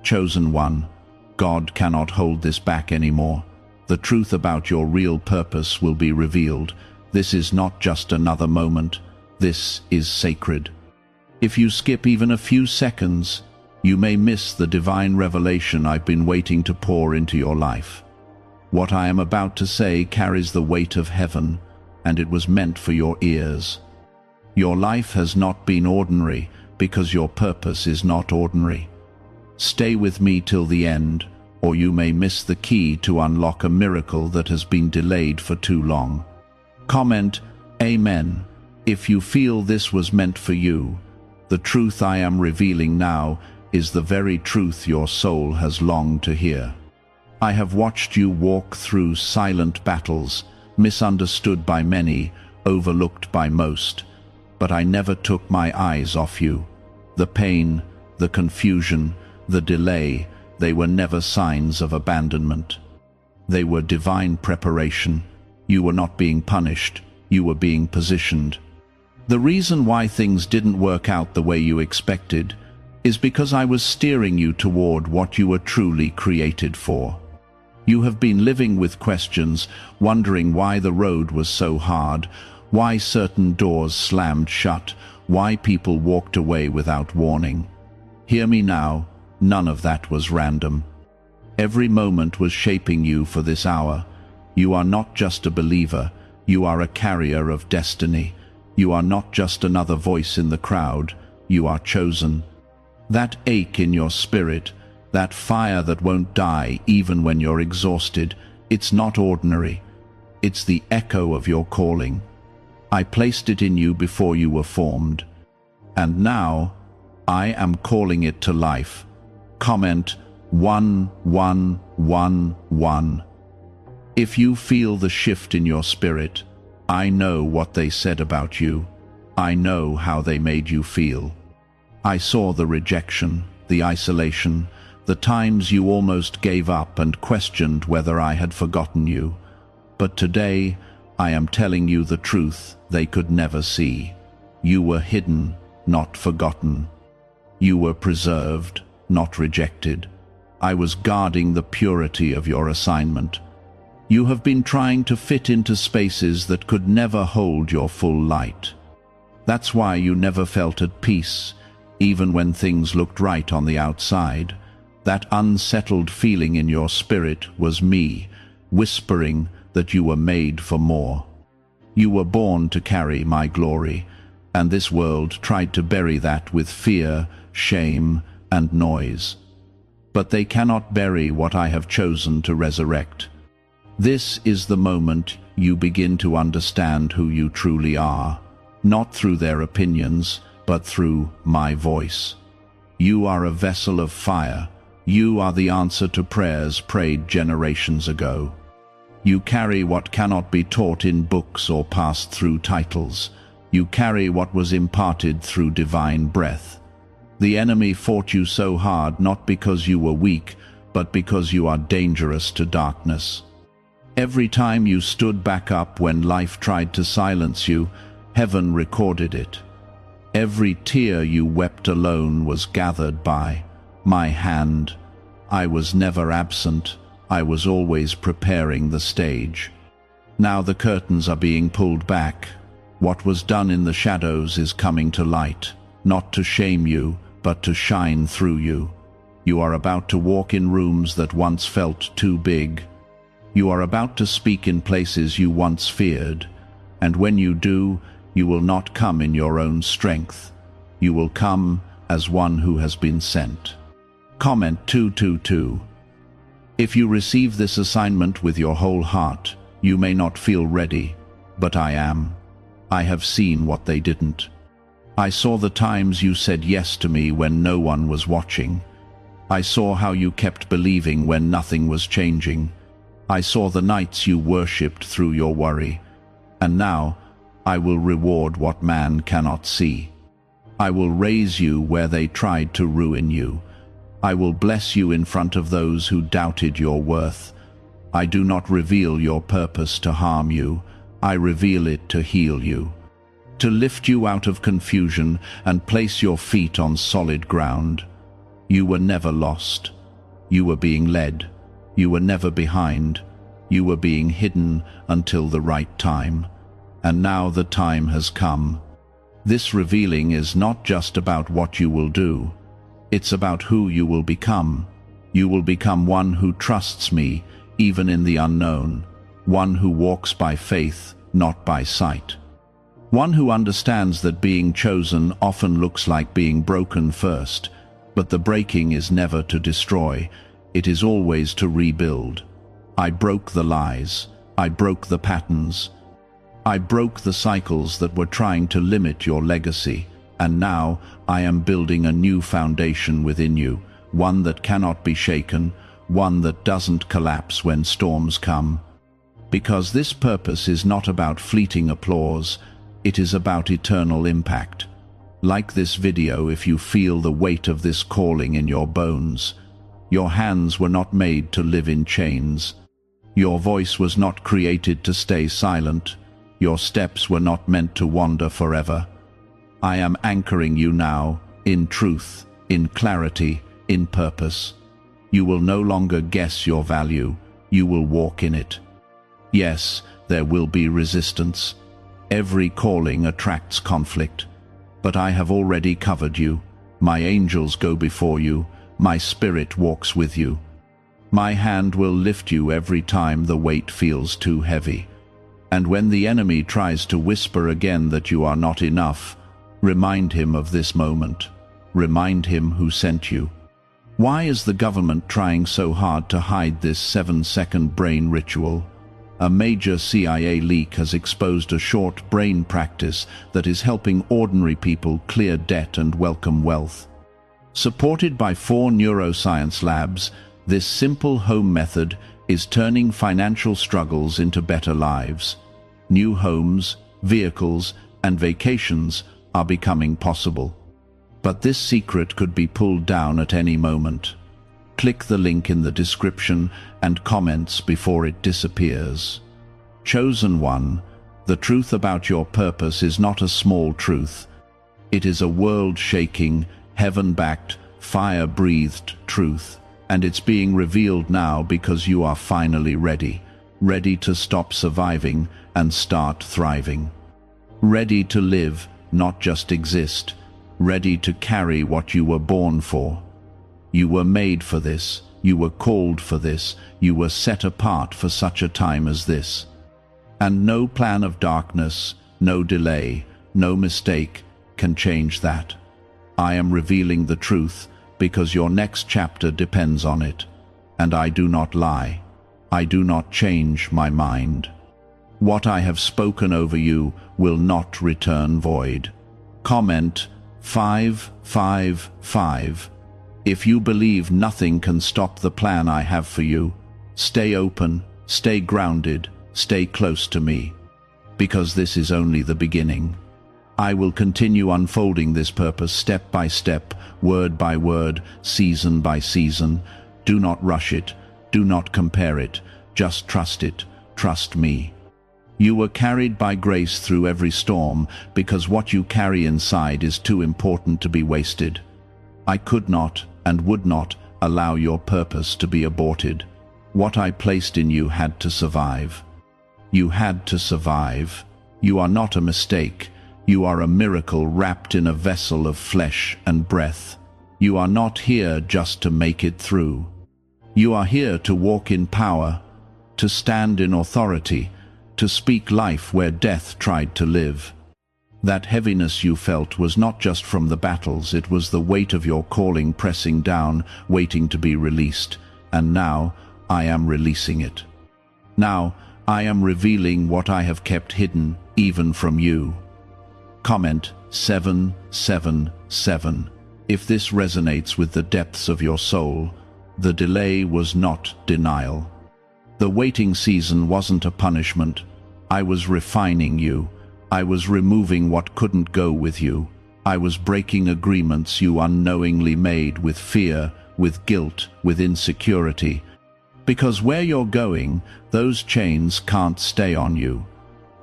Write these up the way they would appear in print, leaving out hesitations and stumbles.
chosen one, God cannot hold this back anymore. The truth about your real purpose will be revealed. This is not just another moment. This is sacred. If you skip even a few seconds, you may miss the divine revelation I've been waiting to pour into your life. What I am about to say carries the weight of heaven, and it was meant for your ears. Your life has not been ordinary because your purpose is not ordinary. Stay with me till the end, or you may miss the key to unlock a miracle that has been delayed for too long. Comment, Amen, if you feel this was meant for you. The truth I am revealing now is the very truth your soul has longed to hear. I have watched you walk through silent battles, misunderstood by many, overlooked by most, but I never took my eyes off you. The pain, the confusion, the delay, they were never signs of abandonment. They were divine preparation. You were not being punished, you were being positioned. The reason why things didn't work out the way you expected is because I was steering you toward what you were truly created for. You have been living with questions, wondering why the road was so hard, why certain doors slammed shut, why people walked away without warning. Hear me now, none of that was random. Every moment was shaping you for this hour. You are not just a believer, you are a carrier of destiny. You are not just another voice in the crowd, you are chosen. That ache in your spirit, that fire that won't die even when you're exhausted, it's not ordinary. It's the echo of your calling. I placed it in you before you were formed. And now, I am calling it to life. Comment 1111. If you feel the shift in your spirit, I know what they said about you. I know how they made you feel. I saw the rejection, the isolation, the times you almost gave up and questioned whether I had forgotten you. But today, I am telling you the truth they could never see. You were hidden, not forgotten. You were preserved, not rejected. I was guarding the purity of your assignment. You have been trying to fit into spaces that could never hold your full light. That's why you never felt at peace, even when things looked right on the outside. That unsettled feeling in your spirit was me, whispering that you were made for more. You were born to carry my glory, and this world tried to bury that with fear, shame, and noise. But they cannot bury what I have chosen to resurrect. This is the moment you begin to understand who you truly are, not through their opinions, but through my voice. You are a vessel of fire. You are the answer to prayers prayed generations ago. You carry what cannot be taught in books or passed through titles. You carry what was imparted through divine breath. The enemy fought you so hard not because you were weak, but because you are dangerous to darkness. Every time you stood back up when life tried to silence you, heaven recorded it. Every tear you wept alone was gathered by my hand. I was never absent. I was always preparing the stage. Now the curtains are being pulled back. What was done in the shadows is coming to light, not to shame you, but to shine through you. You are about to walk in rooms that once felt too big. You are about to speak in places you once feared, and when you do, you will not come in your own strength. You will come as one who has been sent. Comment 222. If you receive this assignment with your whole heart, you may not feel ready, but I am. I have seen what they didn't. I saw the times you said yes to me when no one was watching. I saw how you kept believing when nothing was changing. I saw the nights you worshipped through your worry. And now, I will reward what man cannot see. I will raise you where they tried to ruin you. I will bless you in front of those who doubted your worth. I do not reveal your purpose to harm you. I reveal it to heal you, to lift you out of confusion and place your feet on solid ground. You were never lost. You were being led. You were never behind. You were being hidden until the right time. And now the time has come. This revealing is not just about what you will do. It's about who you will become. You will become one who trusts me, even in the unknown. One who walks by faith, not by sight. One who understands that being chosen often looks like being broken first, but the breaking is never to destroy. It is always to rebuild. I broke the lies. I broke the patterns. I broke the cycles that were trying to limit your legacy, and now I am building a new foundation within you, one that cannot be shaken, one that doesn't collapse when storms come. Because this purpose is not about fleeting applause, it is about eternal impact. Like this video if you feel the weight of this calling in your bones. Your hands were not made to live in chains. Your voice was not created to stay silent. Your steps were not meant to wander forever. I am anchoring you now, in truth, in clarity, in purpose. You will no longer guess your value. You will walk in it. Yes, there will be resistance. Every calling attracts conflict. But I have already covered you. My angels go before you. My spirit walks with you. My hand will lift you every time the weight feels too heavy. And when the enemy tries to whisper again that you are not enough, remind him of this moment. Remind him who sent you. Why is the government trying so hard to hide this 7-second brain ritual? A major CIA leak has exposed a short brain practice that is helping ordinary people clear debt and welcome wealth. Supported by 4 neuroscience labs, this simple home method is turning financial struggles into better lives. New homes, vehicles, and vacations are becoming possible. But this secret could be pulled down at any moment. Click the link in the description and comments before it disappears. Chosen one, the truth about your purpose is not a small truth. It is a world-shaking, heaven-backed, fire-breathed truth. And it's being revealed now because you are finally ready. Ready to stop surviving and start thriving. Ready to live, not just exist. Ready to carry what you were born for. You were made for this. You were called for this. You were set apart for such a time as this. And no plan of darkness, no delay, no mistake can change that. I am revealing the truth because your next chapter depends on it. And I do not lie. I do not change my mind. What I have spoken over you will not return void. Comment 555. If you believe nothing can stop the plan I have for you, stay open, stay grounded, stay close to me. Because this is only the beginning. I will continue unfolding this purpose step by step, word by word, season by season. Do not rush it. Do not compare it. Just trust it. Trust me. You were carried by grace through every storm because what you carry inside is too important to be wasted. I could not and would not allow your purpose to be aborted. What I placed in you had to survive. You had to survive. You are not a mistake. You are a miracle wrapped in a vessel of flesh and breath. You are not here just to make it through. You are here to walk in power, to stand in authority, to speak life where death tried to live. That heaviness you felt was not just from the battles, it was the weight of your calling pressing down, waiting to be released. And now I am releasing it. Now I am revealing what I have kept hidden, even from you. Comment 777. If this resonates with the depths of your soul, the delay was not denial. The waiting season wasn't a punishment. I was refining you. I was removing what couldn't go with you. I was breaking agreements you unknowingly made with fear, with guilt, with insecurity. Because where you're going, those chains can't stay on you.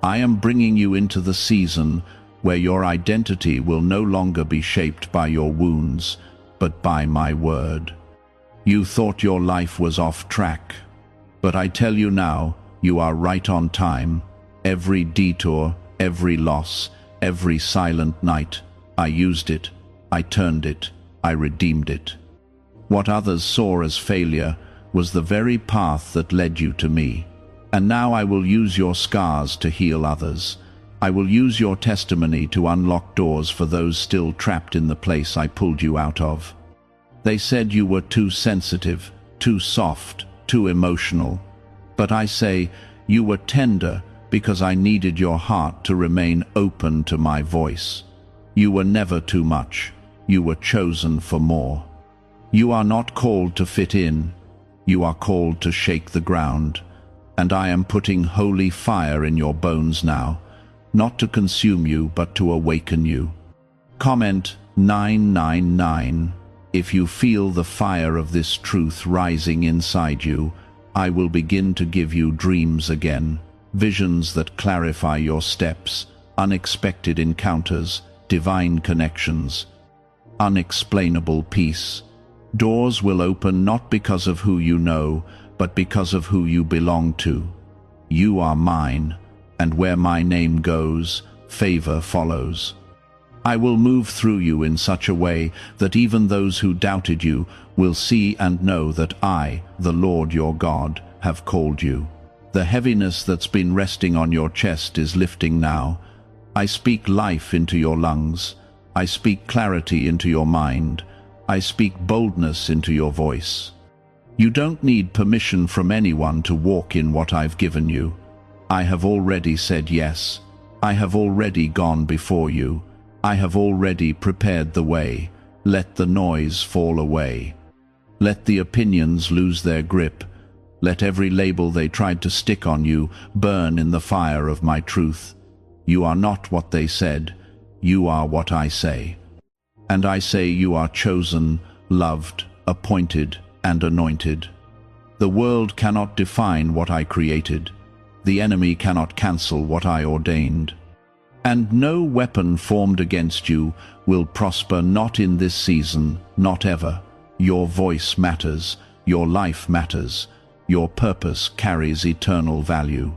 I am bringing you into the season where your identity will no longer be shaped by your wounds, but by my word. You thought your life was off track. But I tell you now, you are right on time. Every detour, every loss, every silent night, I used it, I turned it, I redeemed it. What others saw as failure was the very path that led you to me. And now I will use your scars to heal others. I will use your testimony to unlock doors for those still trapped in the place I pulled you out of. They said you were too sensitive, too soft, too emotional. But I say, you were tender because I needed your heart to remain open to my voice. You were never too much. You were chosen for more. You are not called to fit in. You are called to shake the ground. And I am putting holy fire in your bones now, not to consume you, but to awaken you. Comment 999. If you feel the fire of this truth rising inside you, I will begin to give you dreams again, visions that clarify your steps, unexpected encounters, divine connections, unexplainable peace. Doors will open not because of who you know, but because of who you belong to. You are mine, and where my name goes, favor follows. I will move through you in such a way that even those who doubted you will see and know that I, the Lord your God, have called you. The heaviness that's been resting on your chest is lifting now. I speak life into your lungs. I speak clarity into your mind. I speak boldness into your voice. You don't need permission from anyone to walk in what I've given you. I have already said yes. I have already gone before you. I have already prepared the way. Let the noise fall away. Let the opinions lose their grip. Let every label they tried to stick on you burn in the fire of my truth. You are not what they said. You are what I say. And I say you are chosen, loved, appointed, and anointed. The world cannot define what I created. The enemy cannot cancel what I ordained. And no weapon formed against you will prosper, not in this season, not ever. Your voice matters, your life matters, your purpose carries eternal value.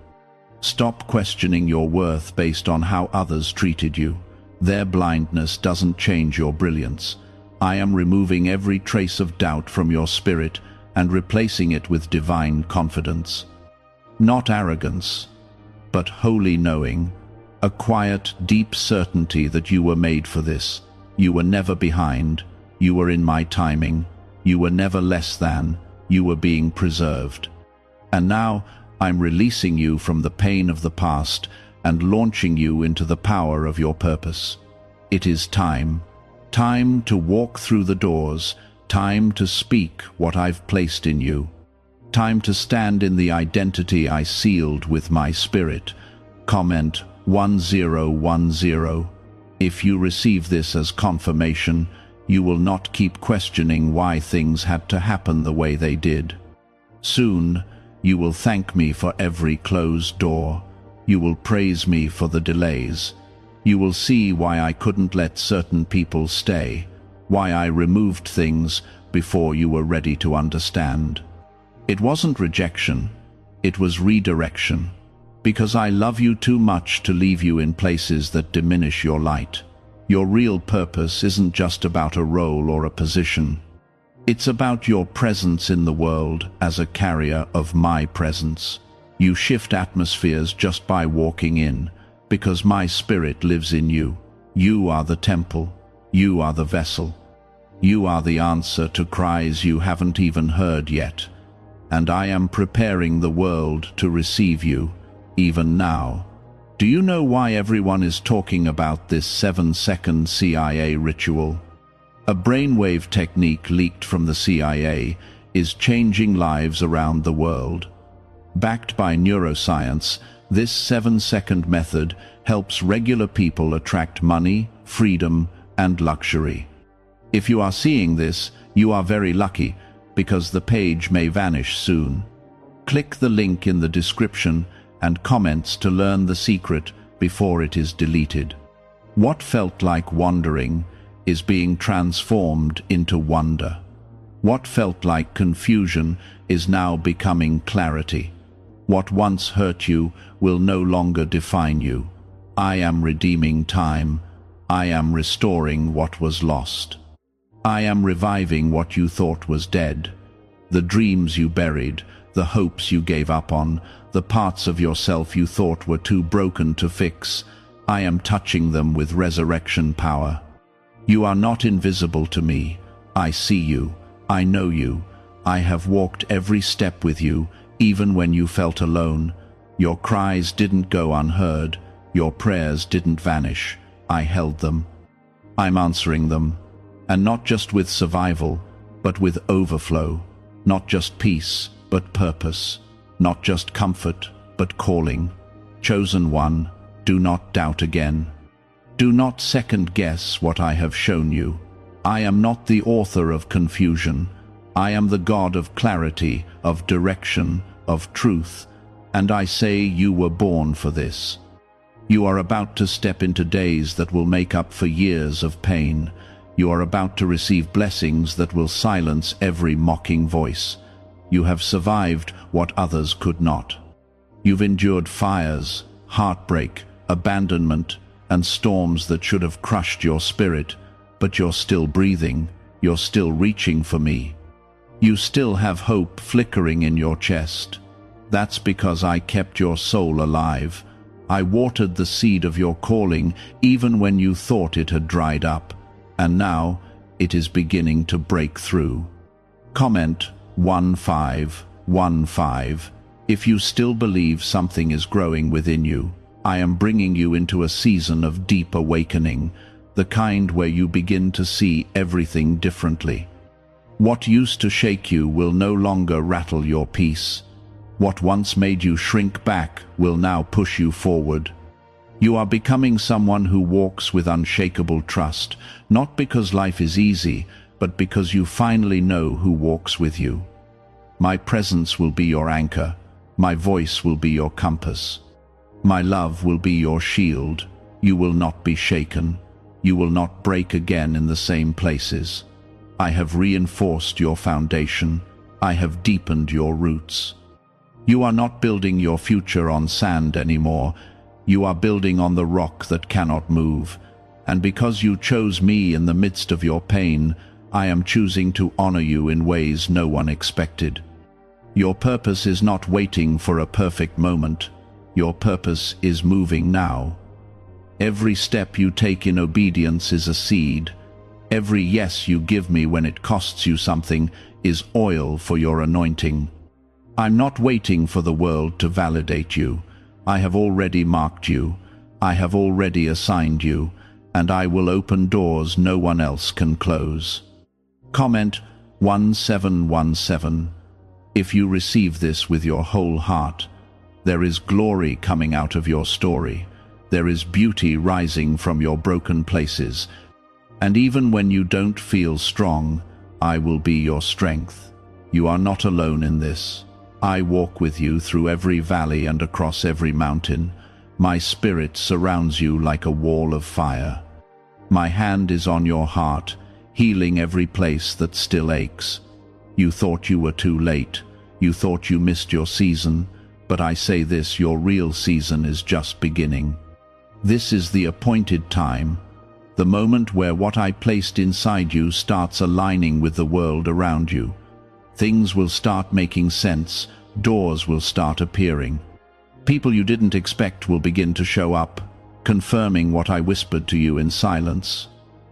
Stop questioning your worth based on how others treated you. Their blindness doesn't change your brilliance. I am removing every trace of doubt from your spirit and replacing it with divine confidence. Not arrogance, but holy knowing, a quiet, deep certainty that you were made for this. You were never behind. You were in my timing. You were never less than. You were being preserved. And now I'm releasing you from the pain of the past and launching you into the power of your purpose. It is time. Time to walk through the doors. Time to speak what I've placed in you. Time to stand in the identity I sealed with my spirit. Comment 1010. If you receive this as confirmation, you will not keep questioning why things had to happen the way they did. Soon, you will thank me for every closed door. You will praise me for the delays. You will see why I couldn't let certain people stay, why I removed things before you were ready to understand. It wasn't rejection, it was redirection. Because I love you too much to leave you in places that diminish your light. Your real purpose isn't just about a role or a position. It's about your presence in the world as a carrier of my presence. You shift atmospheres just by walking in, because my spirit lives in you. You are the temple. You are the vessel. You are the answer to cries you haven't even heard yet. And I am preparing the world to receive you. Even now. Do you know why everyone is talking about this 7-second CIA ritual? A brainwave technique leaked from the CIA is changing lives around the world. Backed by neuroscience, this 7-second method helps regular people attract money, freedom, and luxury. If you are seeing this, you are very lucky, because the page may vanish soon. Click the link in the description and comments to learn the secret before it is deleted. What felt like wandering is being transformed into wonder. What felt like confusion is now becoming clarity. What once hurt you will no longer define you. I am redeeming time. I am restoring what was lost. I am reviving what you thought was dead. The dreams you buried, the hopes you gave up on, the parts of yourself you thought were too broken to fix, I am touching them with resurrection power. You are not invisible to me. I see you. I know you. I have walked every step with you, even when you felt alone. Your cries didn't go unheard. Your prayers didn't vanish. I held them. I'm answering them. And not just with survival, but with overflow. Not just peace, but purpose. Not just comfort, but calling. Chosen one, do not doubt again. Do not second-guess what I have shown you. I am not the author of confusion. I am the God of clarity, of direction, of truth, and I say you were born for this. You are about to step into days that will make up for years of pain. You are about to receive blessings that will silence every mocking voice. You have survived what others could not. You've endured fires, heartbreak, abandonment, and storms that should have crushed your spirit, but you're still breathing. You're still reaching for me. You still have hope flickering in your chest. That's because I kept your soul alive. I watered the seed of your calling even when you thought it had dried up, and now it is beginning to break through. Comment 1515 if you still believe something is growing within you. I am bringing you into a season of deep awakening, the kind where you begin to see everything differently. What used to shake you will no longer rattle your peace. What once made you shrink back will now push you forward. You are becoming someone who walks with unshakable trust, not because life is easy, but because you finally know who walks with you. My presence will be your anchor. My voice will be your compass. My love will be your shield. You will not be shaken. You will not break again in the same places. I have reinforced your foundation. I have deepened your roots. You are not building your future on sand anymore. You are building on the rock that cannot move. And because you chose me in the midst of your pain, I am choosing to honor you in ways no one expected. Your purpose is not waiting for a perfect moment. Your purpose is moving now. Every step you take in obedience is a seed. Every yes you give me when it costs you something is oil for your anointing. I'm not waiting for the world to validate you. I have already marked you. I have already assigned you, and I will open doors no one else can close. Comment 1717. If you receive this with your whole heart, there is glory coming out of your story. There is beauty rising from your broken places. And even when you don't feel strong, I will be your strength. You are not alone in this. I walk with you through every valley and across every mountain. My spirit surrounds you like a wall of fire. My hand is on your heart, healing every place that still aches. You thought you were too late. You thought you missed your season. But I say this, your real season is just beginning. This is the appointed time, the moment where what I placed inside you starts aligning with the world around you. Things will start making sense, doors will start appearing. People you didn't expect will begin to show up, confirming what I whispered to you in silence.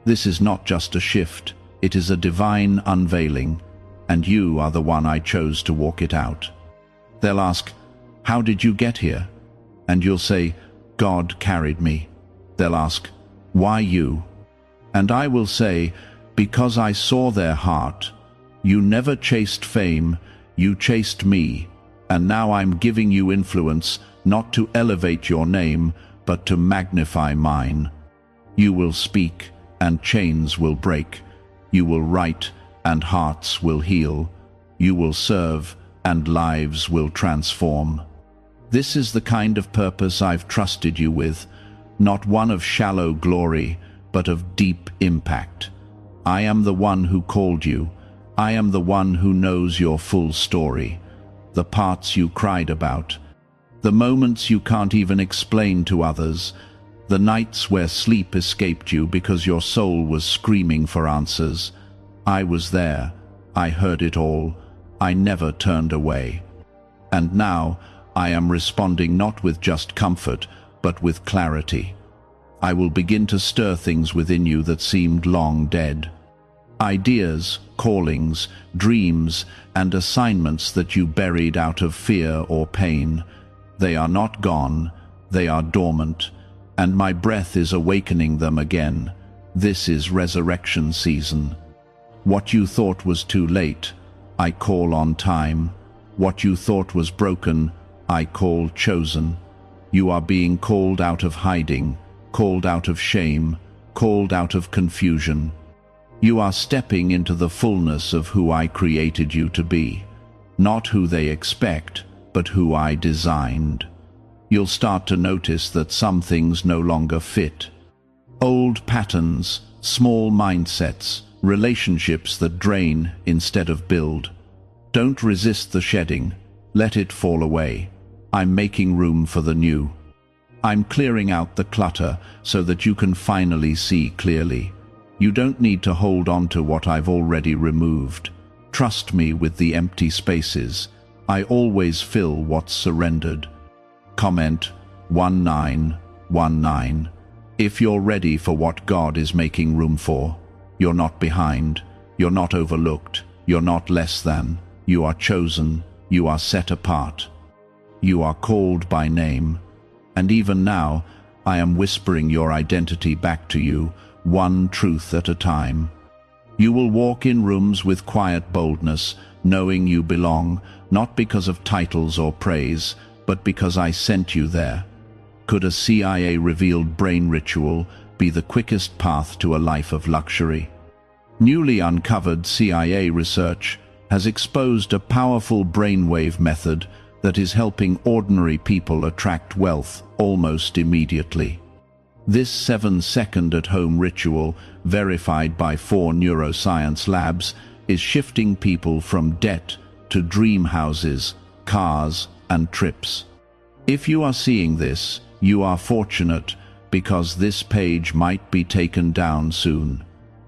This is not just a shift, it is a divine unveiling, and you are the one I chose to walk it out. They'll ask, "How did you get here?" And you'll say, "God carried me." They'll ask, "Why you?" And I will say, "Because I saw their heart. You never chased fame, you chased me, and now I'm giving you influence, not to elevate your name, but to magnify mine. You will speak, and chains will break. You will write, and hearts will heal. You will serve, and lives will transform." This is the kind of purpose I've trusted you with, not one of shallow glory, but of deep impact. I am the one who called you. I am the one who knows your full story, the parts you cried about, the moments you can't even explain to others, the nights where sleep escaped you because your soul was screaming for answers. I was there. I heard it all. I never turned away. And now I am responding not with just comfort, but with clarity. I will begin to stir things within you that seemed long dead. Ideas, callings, dreams, and assignments that you buried out of fear or pain. They are not gone, they are dormant, and my breath is awakening them again. This is resurrection season. What you thought was too late, I call on time. What you thought was broken, I call chosen. You are being called out of hiding, called out of shame, called out of confusion. You are stepping into the fullness of who I created you to be. Not who they expect, but who I designed. You'll start to notice that some things no longer fit. Old patterns, small mindsets, relationships that drain instead of build. Don't resist the shedding. Let it fall away. I'm making room for the new. I'm clearing out the clutter so that you can finally see clearly. You don't need to hold on to what I've already removed. Trust me with the empty spaces. I always fill what's surrendered. Comment 1919. If you're ready for what God is making room for, you're not behind, you're not overlooked, you're not less than, you are chosen, you are set apart. You are called by name, and even now I am whispering your identity back to you, one truth at a time. You will walk in rooms with quiet boldness, knowing you belong, not because of titles or praise, but because I sent you there. Could a CIA-revealed brain ritual be the quickest path to a life of luxury? Newly uncovered CIA research has exposed a powerful brainwave method that is helping ordinary people attract wealth almost immediately. This 7-second at-home ritual, verified by 4 neuroscience labs, is shifting people from debt to dream houses, cars, and trips. If you are seeing this, you are fortunate, because this page might be taken down soon.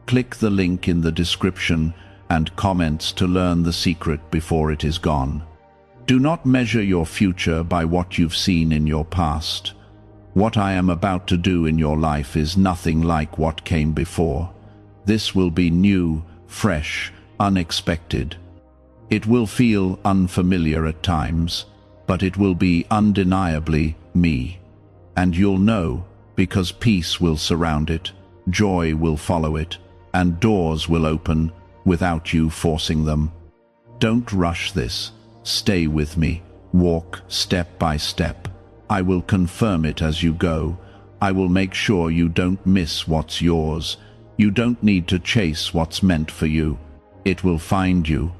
Click the link in the description and comments to learn the secret before it is gone. Do not measure your future by what you've seen in your past. What I am about to do in your life is nothing like what came before. This will be new, fresh, unexpected. It will feel unfamiliar at times, but it will be undeniably me. And you'll know, because peace will surround it, joy will follow it, and doors will open without you forcing them. Don't rush this. Stay with me. Walk step by step. I will confirm it as you go. I will make sure you don't miss what's yours. You don't need to chase what's meant for you. It will find you,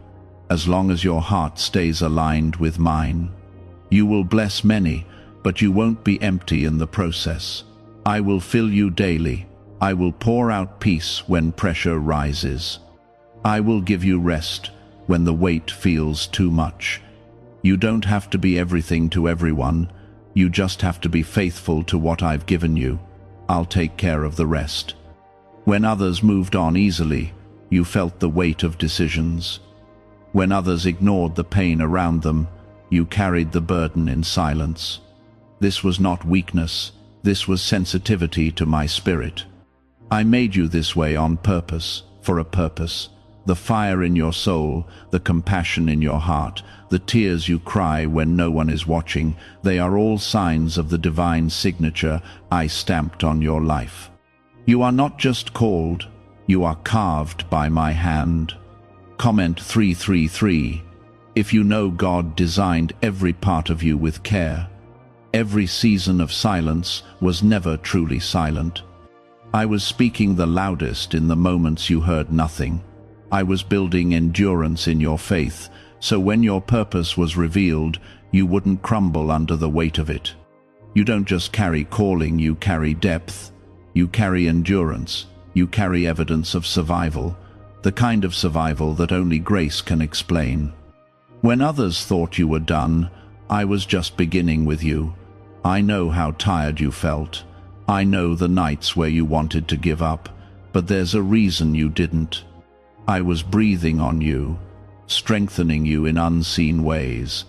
as long as your heart stays aligned with mine. You will bless many, but you won't be empty in the process. I will fill you daily. I will pour out peace when pressure rises. I will give you rest when the weight feels too much. You don't have to be everything to everyone. You just have to be faithful to what I've given you. I'll take care of the rest. When others moved on easily, you felt the weight of decisions. When others ignored the pain around them, you carried the burden in silence. This was not weakness. This was sensitivity to my spirit. I made you this way on purpose, for a purpose. The fire in your soul, the compassion in your heart, the tears you cry when no one is watching, they are all signs of the divine signature I stamped on your life. You are not just called, you are carved by my hand. Comment 333. If you know God designed every part of you with care, every season of silence was never truly silent. I was speaking the loudest in the moments you heard nothing. I was building endurance in your faith, so when your purpose was revealed, you wouldn't crumble under the weight of it. You don't just carry calling, you carry depth. You carry endurance. You carry evidence of survival. the kind of survival that only grace can explain. When others thought you were done, I was just beginning with you. I know how tired you felt. I know the nights where you wanted to give up, but there's a reason you didn't. I was breathing on you, strengthening you in unseen ways.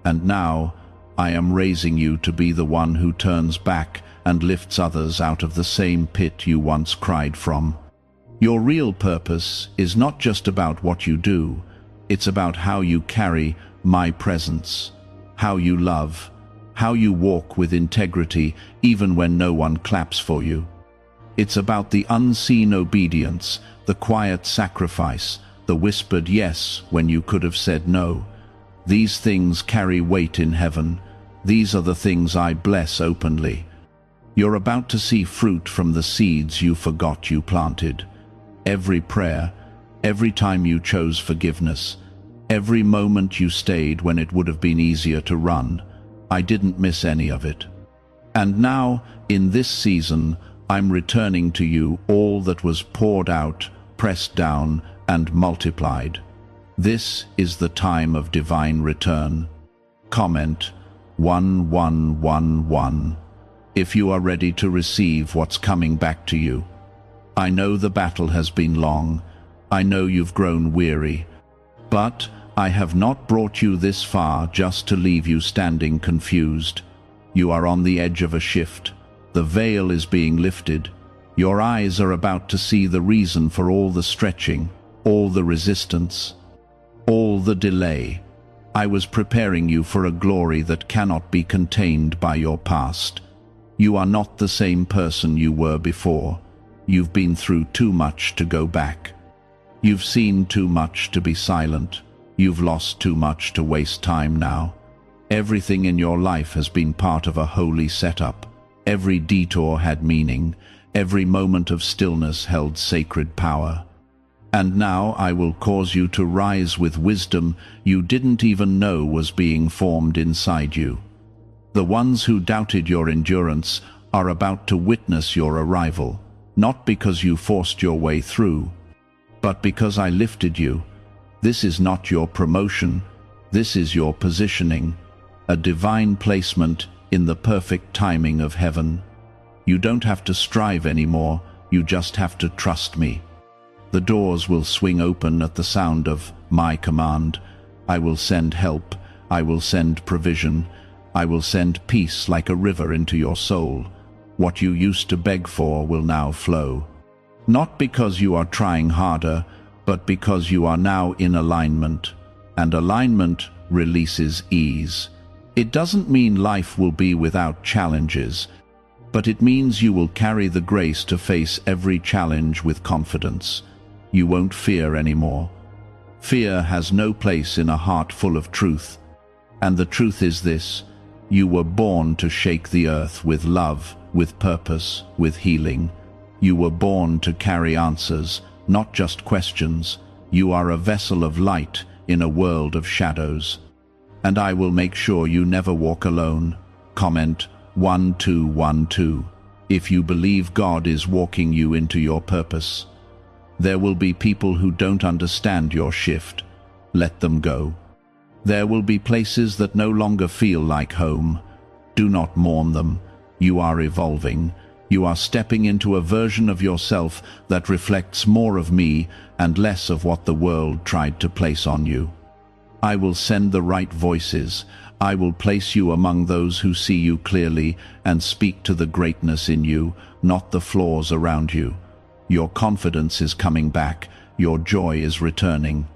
And now, I am raising you to be the one who turns back and lifts others out of the same pit you once cried from. Your real purpose is not just about what you do, it's about how you carry my presence, how you love, how you walk with integrity even when no one claps for you. It's about the unseen obedience, the quiet sacrifice, the whispered yes when you could have said no. These things carry weight in heaven. These are the things I bless openly. You're about to see fruit from the seeds you forgot you planted. Every prayer, every time you chose forgiveness, every moment you stayed when it would have been easier to run, I didn't miss any of it. And now, in this season, I'm returning to you all that was poured out, pressed down, and multiplied. This is the time of divine return. Comment 1111 if you are ready to receive what's coming back to you. I know the battle has been long. I know you've grown weary. But I have not brought you this far just to leave you standing confused. You are on the edge of a shift. The veil is being lifted. Your eyes are about to see the reason for all the stretching, all the resistance, all the delay. I was preparing you for a glory that cannot be contained by your past. You are not the same person you were before. You've been through too much to go back. You've seen too much to be silent. You've lost too much to waste time now. Everything in your life has been part of a holy setup. Every detour had meaning. Every moment of stillness held sacred power. And now I will cause you to rise with wisdom you didn't even know was being formed inside you. The ones who doubted your endurance are about to witness your arrival, not because you forced your way through, but because I lifted you. This is not your promotion, this is your positioning, a divine placement in the perfect timing of heaven. You don't have to strive anymore, you just have to trust me. The doors will swing open at the sound of my command. I will send help, I will send provision, I will send peace like a river into your soul. What you used to beg for will now flow. Not because you are trying harder, but because you are now in alignment. And alignment releases ease. It doesn't mean life will be without challenges, but it means you will carry the grace to face every challenge with confidence. You won't fear anymore. Fear has no place in a heart full of truth. And the truth is this: you were born to shake the earth with love, with purpose, with healing. You were born to carry answers, not just questions. You are a vessel of light in a world of shadows. And I will make sure you never walk alone. Comment 1212 if you believe God is walking you into your purpose. There will be people who don't understand your shift. Let them go. There will be places that no longer feel like home. Do not mourn them. You are evolving. You are stepping into a version of yourself that reflects more of me and less of what the world tried to place on you. I will send the right voices. I will place you among those who see you clearly and speak to the greatness in you, not the flaws around you. Your confidence is coming back. Your joy is returning.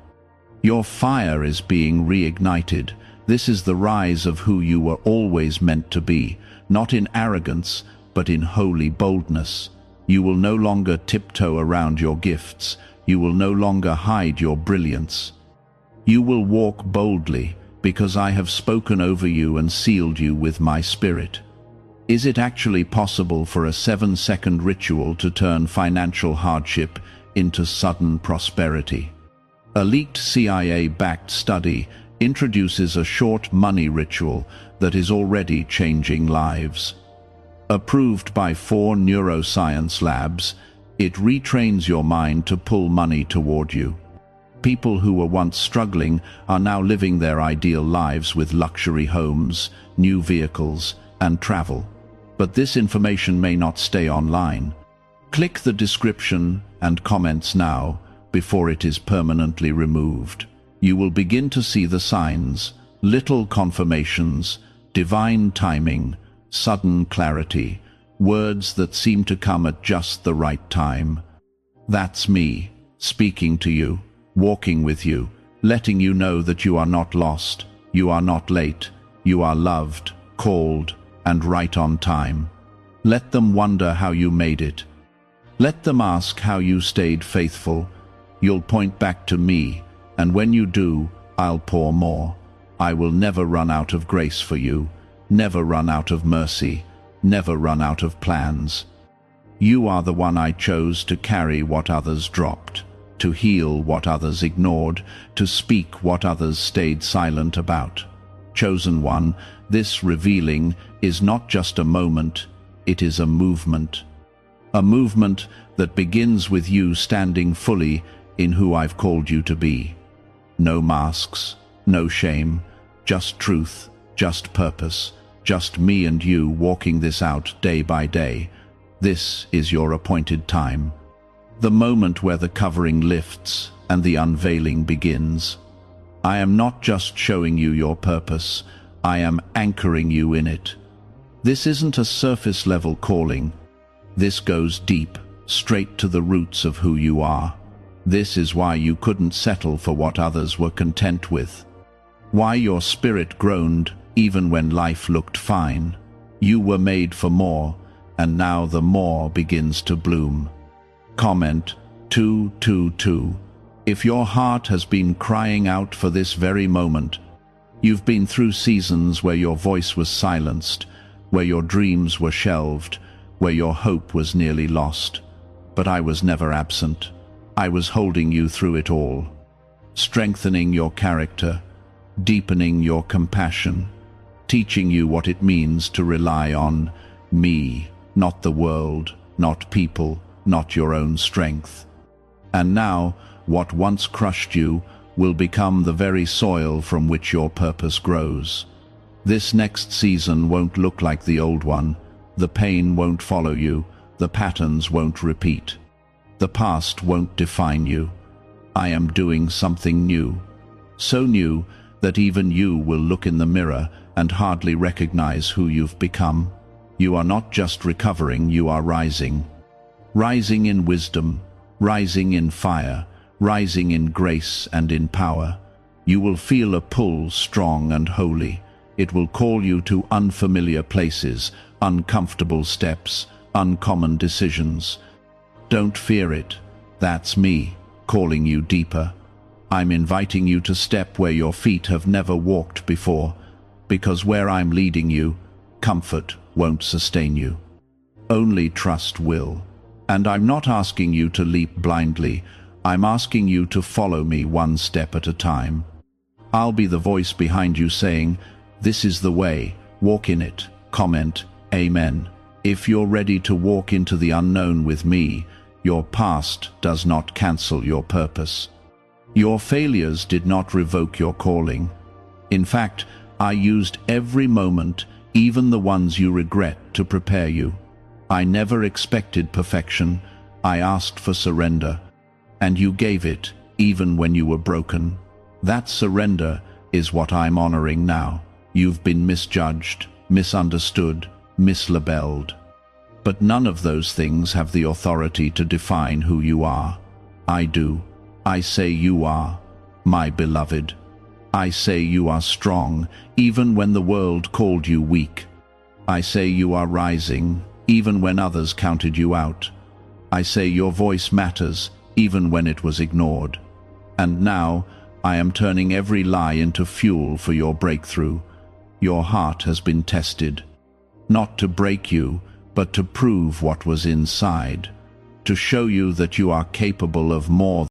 Your fire is being reignited. This is the rise of who you were always meant to be, not in arrogance, but in holy boldness. You will no longer tiptoe around your gifts. You will no longer hide your brilliance. You will walk boldly, because I have spoken over you and sealed you with my spirit. Is it actually possible for a 7-second ritual to turn financial hardship into sudden prosperity? A leaked CIA-backed study introduces a short money ritual that is already changing lives. Approved by 4 neuroscience labs, It retrains your mind to pull money toward you. People who were once struggling are now living their ideal lives with luxury homes, new vehicles, and travel. But this information may not stay online. Click the description and comments now before it is permanently removed. You will begin to see the signs, little confirmations, divine timing, sudden clarity, words that seem to come at just the right time. That's me, speaking to you, walking with you, letting you know that you are not lost, you are not late, you are loved, called, and right on time. Let them wonder how you made it. Let them ask how you stayed faithful. You'll point back to me, and when you do, I'll pour more. I will never run out of grace for you, never run out of mercy, never run out of plans. You are the one I chose to carry what others dropped, to heal what others ignored, to speak what others stayed silent about. Chosen one, this revealing is not just a moment, it is a movement. A movement that begins with you standing fully in who I've called you to be. No masks, no shame, just truth, just purpose, just me and you walking this out day by day. This is your appointed time. The moment where the covering lifts and the unveiling begins. I am not just showing you your purpose, I am anchoring you in it. This isn't a surface-level calling. This goes deep, straight to the roots of who you are. This is why you couldn't settle for what others were content with. Why your spirit groaned even when life looked fine. You were made for more, and now the more begins to bloom. Comment 222. If your heart has been crying out for this very moment, you've been through seasons where your voice was silenced, where your dreams were shelved, where your hope was nearly lost. But I was never absent. I was holding you through it all, strengthening your character, deepening your compassion, teaching you what it means to rely on me, not the world, not people, not your own strength. And now, what once crushed you will become the very soil from which your purpose grows. This next season won't look like the old one. The pain won't follow you. The patterns won't repeat. The past won't define you. I am doing something new. So new that even you will look in the mirror and hardly recognize who you've become. You are not just recovering, you are rising. Rising in wisdom, rising in fire, rising in grace and in power. You will feel a pull strong and holy. It will call you to unfamiliar places, uncomfortable steps, uncommon decisions. Don't fear it. That's me, calling you deeper. I'm inviting you to step where your feet have never walked before, because where I'm leading you, comfort won't sustain you. Only trust will. And I'm not asking you to leap blindly. I'm asking you to follow me one step at a time. I'll be the voice behind you saying, "This is the way, walk in it." Comment, Amen. If you're ready to walk into the unknown with me, your past does not cancel your purpose. Your failures did not revoke your calling. In fact, I used every moment, even the ones you regret, to prepare you. I never expected perfection. I asked for surrender. And you gave it, even when you were broken. That surrender is what I'm honoring now. You've been misjudged, misunderstood, mislabeled. But none of those things have the authority to define who you are. I do. I say you are, my beloved. I say you are strong, even when the world called you weak. I say you are rising, even when others counted you out. I say your voice matters, even when it was ignored. And now, I am turning every lie into fuel for your breakthrough. Your heart has been tested, not to break you, but to prove what was inside, to show you that you are capable of more